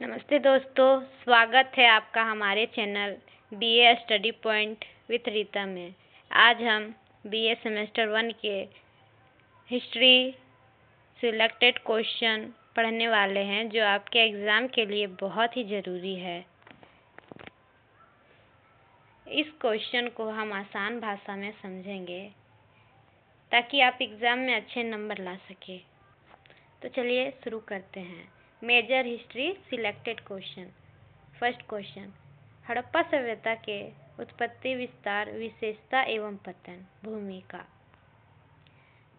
नमस्ते दोस्तों, स्वागत है आपका हमारे channel BA study point with Rita में। आज हम बीए सेमेस्टर 1 के हिस्ट्री सिलेक्टेड क्वेश्चन पढ़ने वाले हैं जो आपके एग्ज़ाम के लिए बहुत ही ज़रूरी है। इस क्वेश्चन को हम आसान भाषा में समझेंगे ताकि आप एग्ज़ाम में अच्छे नंबर ला सकें। तो चलिए शुरू करते हैं। Major history selected question. First question, Harappa सभ्यता के उत्पत्ति, विस्तार, विशेषता एवं पतन। भूमिका।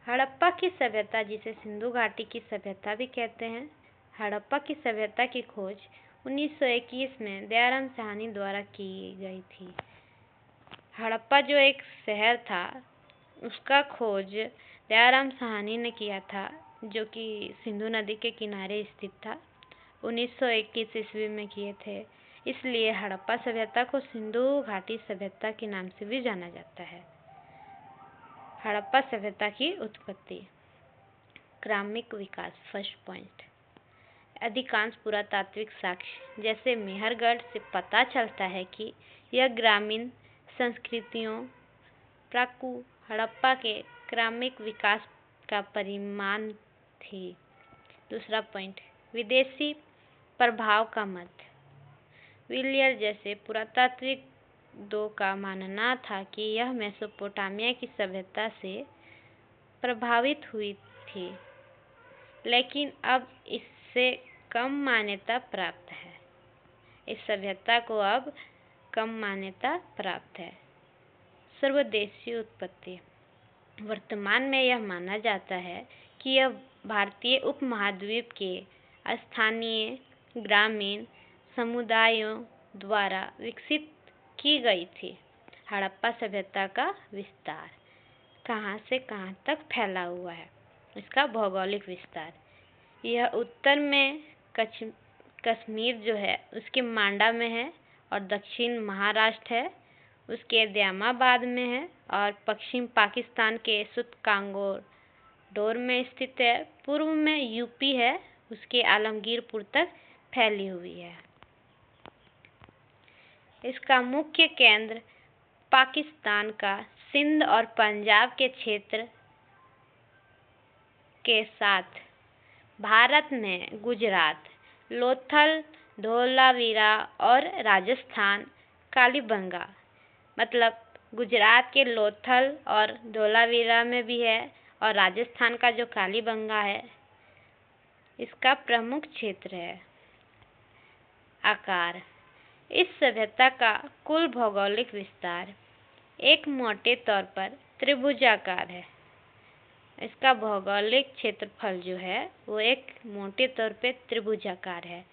हड़प्पा की सभ्यता, जिसे सिंधु घाटी की सभ्यता भी कहते हैं, हड़प्पा की सभ्यता की खोज 1921 में दयाराम साहनी द्वारा की गई थी। हड़प्पा जो एक शहर था, उसका खोज दयाराम साहनी ने किया था, जो कि सिंधु नदी के किनारे स्थित था। 1921 ईस्वी में किए थे। इसलिए हड़प्पा सभ्यता को सिंधु घाटी सभ्यता के नाम से भी जाना जाता है। हड़प्पा सभ्यता की उत्पत्ति। क्रमिक विकास। फर्स्ट पॉइंट, अधिकांश पुरातात्विक साक्ष्य जैसे मेहरगढ़ से पता चलता है कि यह ग्रामीण संस्कृतियों प्राकु हड़प्पा के क्रमिक विकास का परिणाम थी। दूसरा पॉइंट, विदेशी प्रभाव का मत। विलियर जैसे पुरातात्विक का मानना था कि यह मेसोपोटामिया की सभ्यता से प्रभावित हुई थी, लेकिन अब इससे कम मान्यता प्राप्त है। इस सभ्यता को अब कम मान्यता प्राप्त है। सर्वदेशीय उत्पत्ति। वर्तमान में यह माना जाता है कि यह भारतीय उपमहाद्वीप के स्थानीय ग्रामीण समुदायों द्वारा विकसित की गई थी। हड़प्पा सभ्यता का विस्तार। कहाँ से कहाँ तक फैला हुआ है इसका भौगोलिक विस्तार। यह उत्तर में कश्मीर जो है उसके मांडा में है, और दक्षिण महाराष्ट्र है, उसके दयामाबाद में है, और पश्चिम पाकिस्तान के सुतकांगोडोर में स्थित है। पूर्व में यूपी है, उसके आलमगीरपुर तक फैली हुई है। इसका मुख्य केंद्र पाकिस्तान का सिंध और पंजाब के क्षेत्र के साथ भारत में गुजरात, लोथल, धोलावीरा और राजस्थान कालीबंगा, मतलब गुजरात के लोथल और धोलावीरा में भी है, और राजस्थान का जो कालीबंगा है इसका प्रमुख क्षेत्र है। आकार। इस सभ्यता का कुल भौगोलिक विस्तार एक मोटे तौर पर त्रिभुजाकार है। इसका भौगोलिक क्षेत्रफल जो है वो एक मोटे तौर पे त्रिभुजाकार है,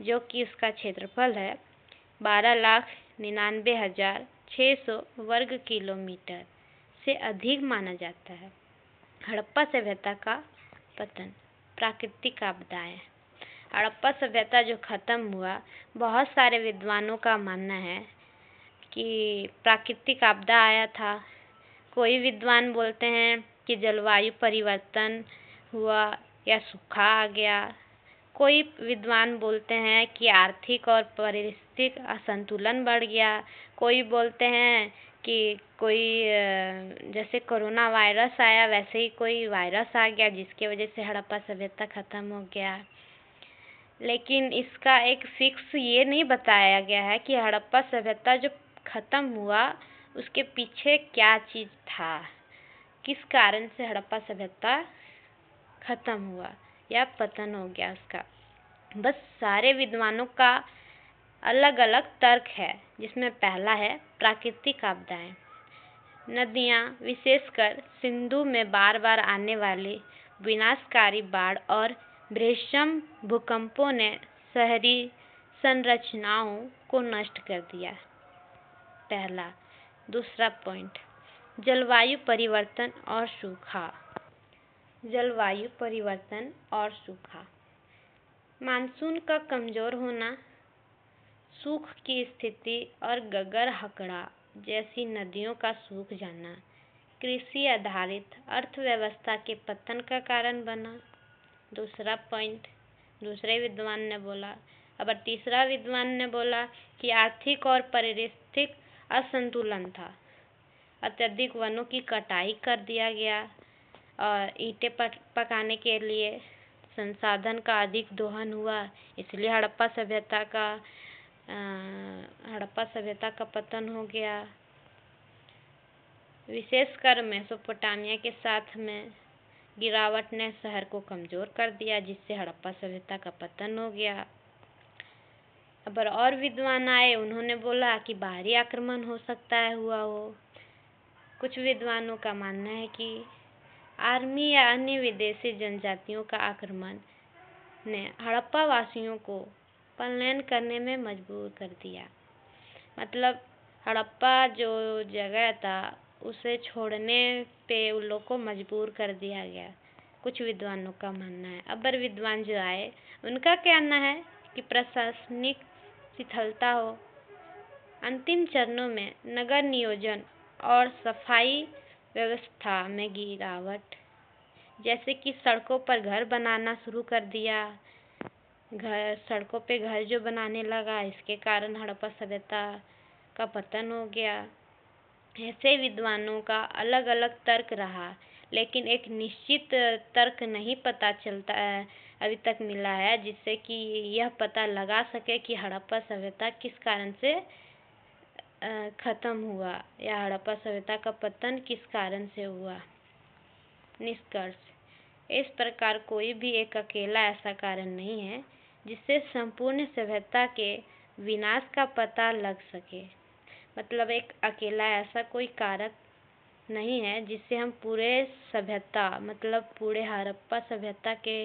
जो कि उसका क्षेत्रफल है 12,99,600 वर्ग किलोमीटर से अधिक माना जाता है। हड़प्पा सभ्यता का पतन। प्राकृतिक आपदाएं। हड़प्पा सभ्यता जो खत्म हुआ, बहुत सारे विद्वानों का मानना है कि प्राकृतिक आपदा आया था। कोई विद्वान बोलते हैं कि जलवायु परिवर्तन हुआ या सूखा आ गया। कोई विद्वान बोलते हैं कि आर्थिक और पारिस्थितिक असंतुलन बढ़ गया। कोई बोलते हैं कि कोई जैसे कोरोना वायरस आया वैसे ही कोई वायरस आ गया जिसकी वजह से हड़प्पा सभ्यता ख़त्म हो गया। लेकिन इसका एक फिक्स ये नहीं बताया गया है कि हड़प्पा सभ्यता जो ख़त्म हुआ उसके पीछे क्या चीज़ था, किस कारण से हड़प्पा सभ्यता ख़त्म हुआ या पतन हो गया उसका। बस सारे विद्वानों का अलग अलग तर्क है, जिसमें पहला है प्राकृतिक आपदाएं। नदियाँ, विशेषकर सिंधु में बार बार आने वाली विनाशकारी बाढ़ और भीषण भूकंपों ने शहरी संरचनाओं को नष्ट कर दिया। पहला। दूसरा पॉइंट, जलवायु परिवर्तन और सूखा। जलवायु परिवर्तन और सूखा। मानसून का कमज़ोर होना, सूख की स्थिति और गगर हकड़ा जैसी नदियों का सूख जाना कृषि आधारित अर्थव्यवस्था के पतन का कारण बना। दूसरा पॉइंट, दूसरे विद्वान ने बोला, अब तीसरा विद्वान ने बोला कि आर्थिक और पारिस्थितिक असंतुलन था। अत्यधिक वनों की कटाई कर दिया गया और ईंटें पकाने के लिए संसाधन का अधिक दोहन हुआ, इसलिए हड़प्पा सभ्यता का पतन हो गया। विशेषकर मेसोपोटामिया के साथ में गिरावट ने शहर को कमजोर कर दिया, जिससे हड़प्पा सभ्यता का पतन हो गया। अब और विद्वान आए, उन्होंने बोला कि बाहरी आक्रमण हो सकता है हुआ हो। कुछ विद्वानों का मानना है कि आर्मी या अन्य विदेशी जनजातियों का आक्रमण ने हड़प्पा वासियों को पलायन करने में मजबूर कर दिया। मतलब हड़प्पा जो जगह था उसे छोड़ने पे उन लोग को मजबूर कर दिया गया, कुछ विद्वानों का मानना है। अबर विद्वान जो आए, उनका कहना है कि प्रशासनिक शिथिलता हो, अंतिम चरणों में नगर नियोजन और सफाई व्यवस्था में गिरावट, जैसे कि सड़कों पर घर बनाना शुरू कर दिया, सड़कों पे घर जो बनाने लगा, इसके कारण हड़प्पा सभ्यता का पतन हो गया। ऐसे विद्वानों का अलग अलग तर्क रहा, लेकिन एक निश्चित तर्क नहीं पता चलता अभी तक मिला है, जिससे कि यह पता लगा सके कि हड़प्पा सभ्यता किस कारण से खत्म हुआ या हड़प्पा सभ्यता का पतन किस कारण से हुआ। निष्कर्ष, इस प्रकार कोई भी एक अकेला ऐसा कारण नहीं है जिससे संपूर्ण सभ्यता के विनाश का पता लग सके। मतलब एक अकेला ऐसा कोई कारक नहीं है जिससे हम पूरे सभ्यता, मतलब पूरे हड़प्पा सभ्यता के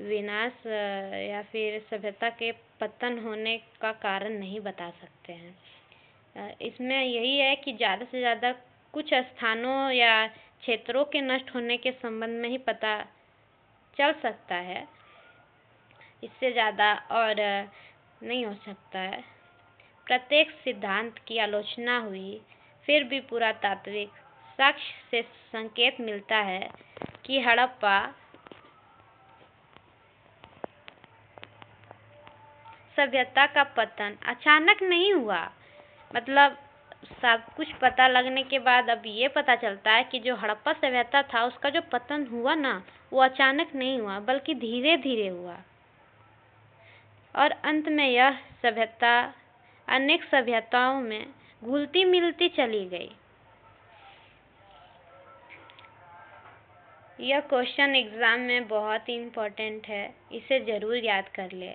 विनाश या फिर सभ्यता के पतन होने का कारण नहीं बता सकते हैं। इसमें यही है कि ज़्यादा से ज़्यादा कुछ स्थानों या क्षेत्रों के नष्ट होने के संबंध में ही पता चल सकता है, इससे ज़्यादा और नहीं हो सकता है। प्रत्येक सिद्धांत की आलोचना हुई, फिर भी पुरातात्विक साक्ष्य से संकेत मिलता है कि हड़प्पा सभ्यता का पतन अचानक नहीं हुआ। मतलब सब कुछ पता लगने के बाद अब ये पता चलता है कि जो हड़प्पा सभ्यता था उसका जो पतन हुआ ना, वो अचानक नहीं हुआ बल्कि धीरे धीरे हुआ, और अंत में यह सभ्यता अनेक सभ्यताओं में घुलती मिलती चली गई। यह क्वेश्चन एग्ज़ाम में बहुत ही इम्पोर्टेंट है, इसे ज़रूर याद कर ले।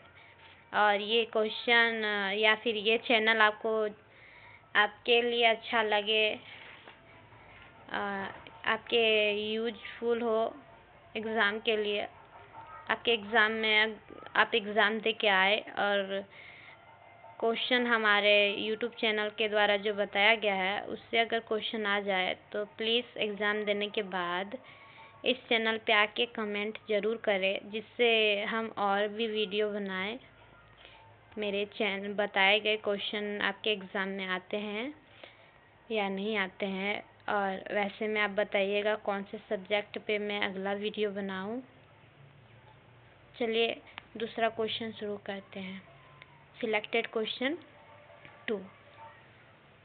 और ये क्वेश्चन या फिर ये चैनल आपके लिए अच्छा लगे, आपके यूजफुल हो एग्ज़ाम के लिए, आपके एग्ज़ाम में आप एग्ज़ाम दे के आए और क्वेश्चन हमारे यूट्यूब चैनल के द्वारा जो बताया गया है उससे अगर क्वेश्चन आ जाए तो प्लीज़ एग्ज़ाम देने के बाद इस चैनल पे आके कमेंट ज़रूर करें, जिससे हम और भी वीडियो बनाएं। मेरे चैनल बताए गए क्वेश्चन आपके एग्ज़ाम में आते हैं या नहीं आते हैं, और वैसे में आप बताइएगा कौन से सब्जेक्ट पे मैं अगला वीडियो बनाऊं। चलिए दूसरा क्वेश्चन शुरू करते हैं। Selected question 2।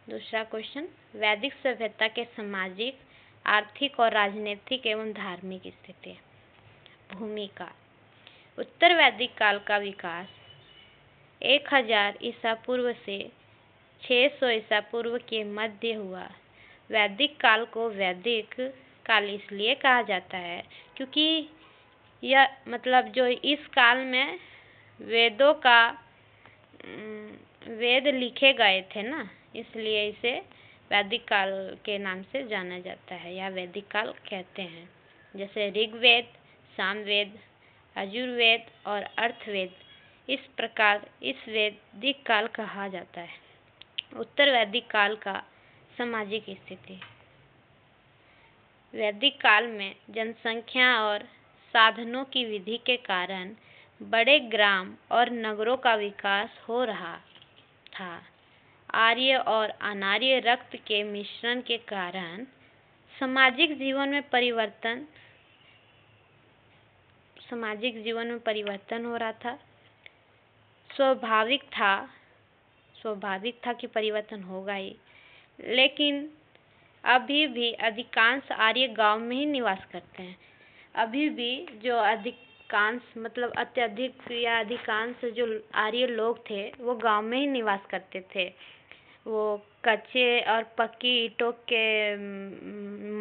दूसरा क्वेश्चन, वैदिक सभ्यता के सामाजिक, आर्थिक और राजनीतिक एवं धार्मिक स्थिति। भूमिका। उत्तर वैदिक काल का विकास 1000 ईसा पूर्व से 600 ईसा पूर्व के मध्य हुआ। वैदिक काल को वैदिक काल इसलिए कहा जाता है क्योंकि यह मतलब जो इस काल में वेद लिखे गए थे ना, इसलिए इसे वैदिक काल के नाम से जाना जाता है या वैदिक काल कहते हैं। जैसे ऋग्वेद, सामवेद, यजुर्वेद और अर्थवेद, इस प्रकार इस वैदिक काल कहा जाता है। उत्तर वैदिक काल का सामाजिक स्थिति। वैदिक काल में जनसंख्या और साधनों की वृद्धि के कारण बड़े ग्राम और नगरों का विकास हो रहा था। आर्य और अनार्य रक्त के मिश्रण के कारण सामाजिक जीवन में परिवर्तन हो रहा था। स्वाभाविक था कि परिवर्तन होगा ही, लेकिन अभी भी अधिकांश आर्य गांव में ही निवास करते हैं। अभी भी जो अधिकांश मतलब अत्यधिक या अधिकांश जो आर्य लोग थे वो गांव में ही निवास करते थे। वो कच्चे और पक्की ईंटों के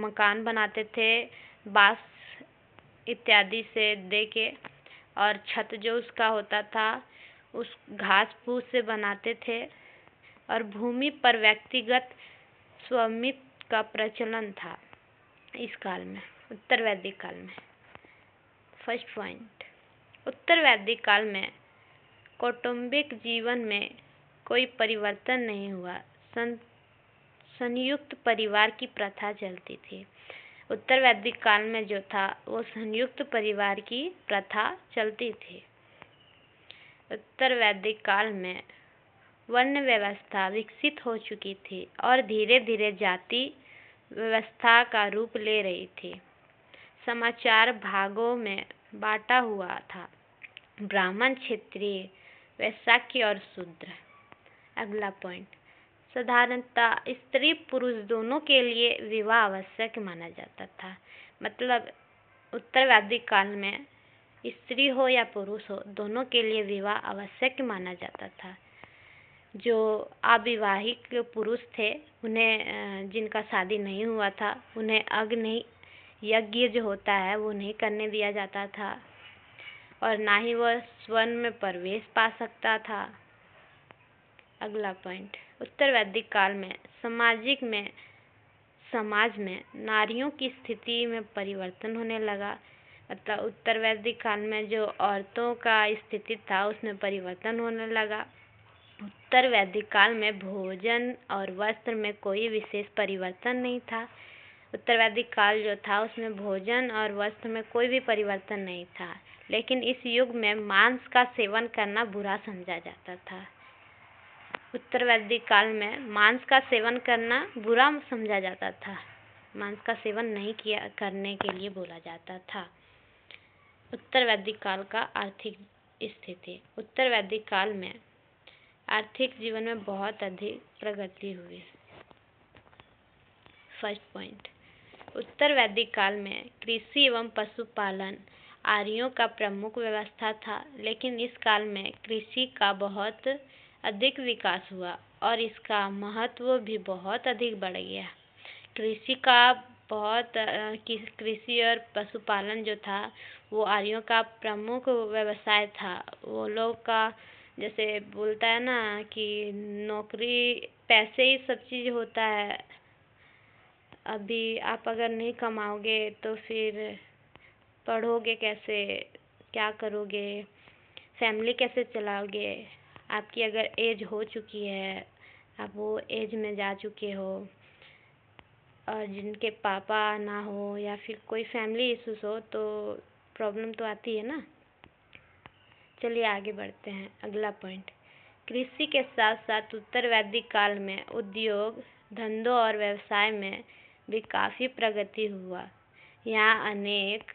मकान बनाते थे, बांस इत्यादि से दे के, और छत जो उसका होता था उस घास फूस से बनाते थे, और भूमि पर व्यक्तिगत स्वामित्व का प्रचलन था इस काल में, उत्तर वैदिक काल में। फर्स्ट पॉइंट, उत्तर वैदिक काल में कौटुंबिक जीवन में कोई परिवर्तन नहीं हुआ। संयुक्त परिवार की प्रथा चलती थी। उत्तर वैदिक काल में जो था वो संयुक्त परिवार की प्रथा चलती थी। उत्तर वैदिक काल में वर्ण व्यवस्था विकसित हो चुकी थी और धीरे धीरे जाति व्यवस्था का रूप ले रही थी। समाचार भागों में बांटा हुआ था, ब्राह्मण, क्षत्रिय, वैश्य और शूद्र। अगला पॉइंट, साधारणतः स्त्री पुरुष दोनों के लिए विवाह आवश्यक माना जाता था। मतलब उत्तर वैदिक काल में स्त्री हो या पुरुष हो, दोनों के लिए विवाह आवश्यक माना जाता था। जो अविवाहित पुरुष थे, उन्हें जिनका शादी नहीं हुआ था, उन्हें अग्नि यज्ञ जो होता है वो नहीं करने दिया जाता था, और ना ही वह स्वर्ण में प्रवेश पा सकता था। अगला पॉइंट, उत्तर वैदिक काल में समाज में नारियों की स्थिति में परिवर्तन होने लगा। मतलब उत्तर वैदिक काल में जो औरतों का स्थिति था उसमें परिवर्तन होने लगा। उत्तर वैदिक काल में भोजन और वस्त्र में कोई विशेष परिवर्तन नहीं था। उत्तर वैदिक काल जो था उसमें भोजन और वस्त्र में कोई भी परिवर्तन नहीं था, लेकिन इस युग में मांस का सेवन करना बुरा समझा जाता था। उत्तर वैदिक काल में मांस का सेवन करना बुरा समझा जाता था, मांस का सेवन नहीं करने के लिए बोला जाता था। उत्तर वैदिक काल का आर्थिक स्थिति, उत्तर वैदिक काल में आर्थिक जीवन में बहुत अधिक प्रगति हुई। फर्स्ट पॉइंट, उत्तर वैदिक काल में कृषि एवं पशुपालन आर्यों का प्रमुख व्यवस्था था, लेकिन इस काल में कृषि का बहुत अधिक विकास हुआ और इसका महत्व भी बहुत अधिक बढ़ गया। कृषि और पशुपालन जो था वो आर्यों का प्रमुख व्यवसाय था। वो लोग का जैसे बोलता है ना कि नौकरी पैसे ही सब चीज़ होता है। अभी आप अगर नहीं कमाओगे तो फिर पढ़ोगे कैसे, क्या करोगे, फैमिली कैसे चलाओगे। आपकी अगर एज हो चुकी है, आप वो एज में जा चुके हो, और जिनके पापा ना हो या फिर कोई फैमिली इश्यूज हो तो प्रॉब्लम तो आती है ना। चलिए आगे बढ़ते हैं। अगला पॉइंट, कृषि के साथ साथ उत्तर वैदिक काल में उद्योग धंधों और व्यवसाय में भी काफ़ी प्रगति हुआ। यहाँ अनेक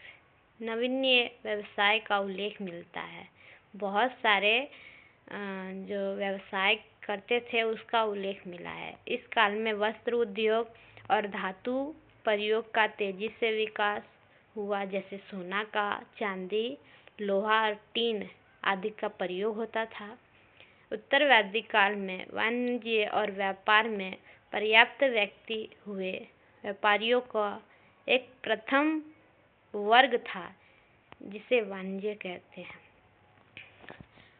नवीन्य व्यवसाय का उल्लेख मिलता है। बहुत सारे जो व्यवसाय करते थे उसका उल्लेख मिला है। इस काल में वस्त्र उद्योग और धातु प्रयोग का तेजी से विकास हुआ, जैसे सोना का, चांदी, लोहा और टीन आदि का प्रयोग होता था। उत्तर वैदिक काल में वाणिज्य और व्यापार में पर्याप्त व्यक्ति हुए। व्यापारियों का एक प्रथम वर्ग था जिसे वाणिज्य कहते हैं।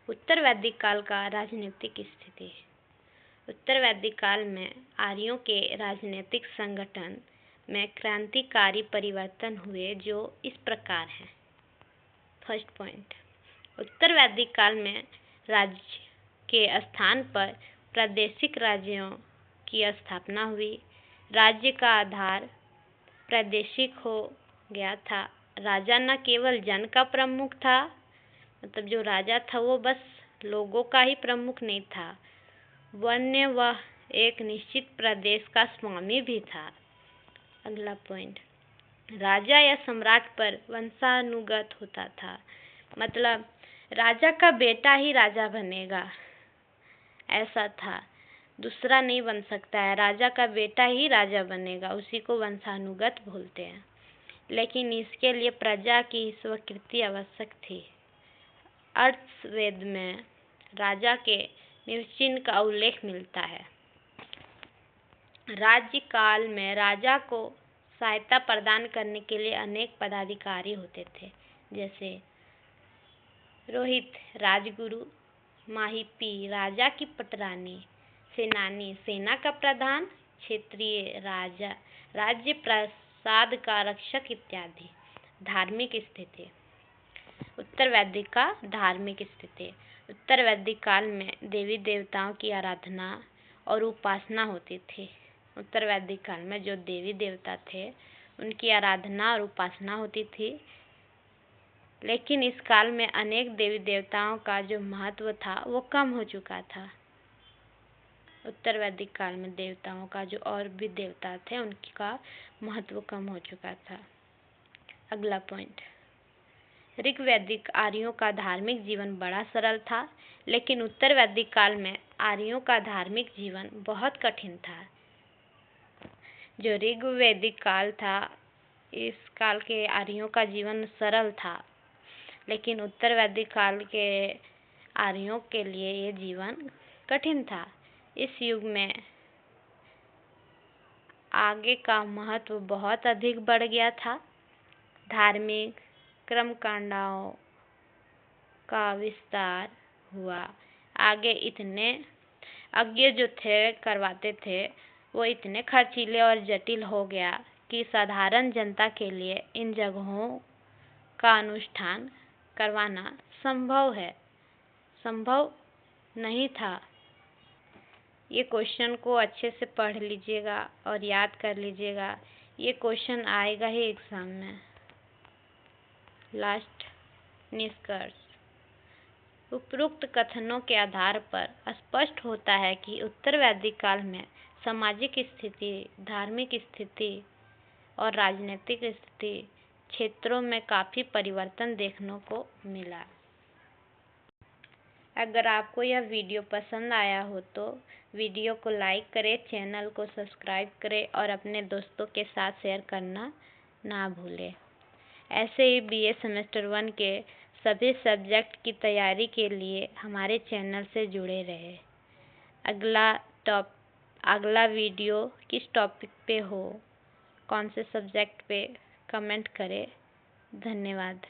उत्तर वैदिक काल का राजनीतिक स्थिति, उत्तर वैदिक काल में आर्यों के राजनीतिक संगठन में क्रांतिकारी परिवर्तन हुए जो इस प्रकार हैं। फर्स्ट पॉइंट, उत्तर वैदिक काल में राज्य के स्थान पर प्रादेशिक राज्यों की स्थापना हुई। राज्य का आधार प्रादेशिक हो गया था। राजा न केवल जन का प्रमुख था, मतलब जो राजा था वो बस लोगों का ही प्रमुख नहीं था, वरन वह एक निश्चित प्रदेश का स्वामी भी था। अगला पॉइंट, राजा या सम्राट पर वंशानुगत होता था। मतलब राजा का बेटा ही राजा बनेगा, ऐसा था। दूसरा नहीं बन सकता है, राजा का बेटा ही राजा बनेगा, उसी को वंशानुगत बोलते हैं। लेकिन इसके लिए प्रजा की स्वीकृति आवश्यक थी। अर्थवेद में राजा के निर्वचन का उल्लेख मिलता है। राज्य काल में राजा को सहायता प्रदान करने के लिए अनेक पदाधिकारी होते थे, जैसे रोहित राजगुरु, माहिपी राजा की पटरानी, सेनानी सेना का प्रधान, क्षेत्रीय राजा राज्य प्रासाद का रक्षक इत्यादि। धार्मिक स्थिति। उत्तर वैदिक का धार्मिक स्थिति। उत्तर वैदिक काल में देवी देवताओं की आराधना और उपासना होती थी। उत्तर वैदिक काल में जो देवी देवता थे उनकी आराधना और उपासना होती थी। लेकिन इस काल में अनेक देवी देवताओं का जो महत्व था वो कम हो चुका था। उत्तर वैदिक काल में देवताओं का जो और भी देवता थे उनका महत्व कम हो चुका था। अगला पॉइंट, ऋग्वैदिक आर्यों का धार्मिक जीवन बड़ा सरल था, लेकिन उत्तर वैदिक काल में आर्यों का धार्मिक जीवन बहुत कठिन था। जो ऋग्वैदिक काल था, इस काल के आर्यों का जीवन सरल था, लेकिन उत्तर वैदिक काल के आर्यों के लिए ये जीवन कठिन था। इस युग में आगे का महत्व बहुत अधिक बढ़ गया था। धार्मिक कर्मकांडों का विस्तार हुआ। आगे इतने यज्ञ जो थे करवाते थे वो इतने खर्चीले और जटिल हो गया कि साधारण जनता के लिए इन जगहों का अनुष्ठान करवाना संभव नहीं था। ये क्वेश्चन को अच्छे से पढ़ लीजिएगा और याद कर लीजिएगा, ये क्वेश्चन आएगा ही एग्जाम में। लास्ट निष्कर्ष, उपरोक्त कथनों के आधार पर स्पष्ट होता है कि उत्तर वैदिक काल में सामाजिक स्थिति, धार्मिक स्थिति और राजनीतिक स्थिति क्षेत्रों में काफ़ी परिवर्तन देखने को मिला। अगर आपको यह वीडियो पसंद आया हो तो वीडियो को लाइक करें, चैनल को सब्सक्राइब करें और अपने दोस्तों के साथ शेयर करना ना भूलें। ऐसे ही बीए सेमेस्टर 1 के सभी सब्जेक्ट की तैयारी के लिए हमारे चैनल से जुड़े रहें। अगला वीडियो किस टॉपिक पे हो, कौन से सब्जेक्ट पे, कमेंट करें। धन्यवाद।